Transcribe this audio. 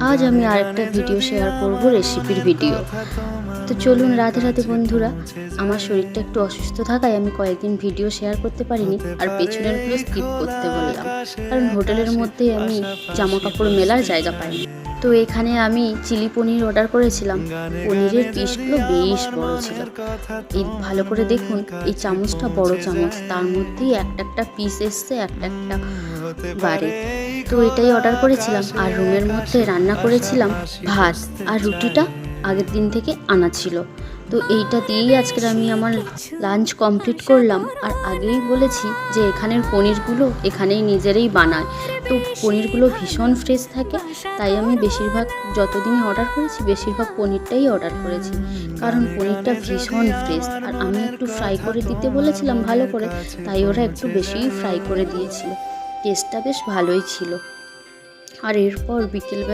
আজ আমি আরেকটা ভিডিও শেয়ার করব, রেসিপির ভিডিও। তো চলুন, রাধে রাধে বন্ধুরা। আমার শরীরটা একটু অসুস্থ থাকায় আমি কয়েকদিন ভিডিও শেয়ার করতে পারিনি, আর পেছনেরগুলো স্কিপ করতে বললাম, কারণ হোটেলের মধ্যে আমি জামা কাপড় মেলার জায়গা পাইনি। তো এখানে আমি চিলি পনির অর্ডার করেছিলাম। পনিরের পিসগুলো বেশ বড় ছিল। এই ভালো করে দেখুন, এই চামচটা বড় চামচ, তার মধ্যেই একটা একটা পিস এসছে, একটা একটা বারে। তো এটাই অর্ডার করেছিলাম, আর রুমের মধ্যে রান্না করেছিলাম ভাত, আর রুটিটা আগের দিন থেকে আনা ছিল। তো এইটা দিয়েই আজকে আমি আমার লাঞ্চ কমপ্লিট করলাম। আর আগেই বলেছি যে এখানের পনিরগুলো এখানেই নিজেরাই বানায়, তো পনিরগুলো ভীষণ ফ্রেশ থাকে। তাই আমি বেশিরভাগ যতদিনই অর্ডার করেছি বেশিরভাগ পনিরটাই অর্ডার করেছি, কারণ পনিরটা ভীষণ ফ্রেশ। আর আমি একটু ফ্রাই করে দিতে বলেছিলাম ভালো করে, তাই ওরা একটু বেশিই ফ্রাই করে দিয়েছিল। টেস্টটা বেশ ভালোই ছিল। আর এরপর বিকেলবেলা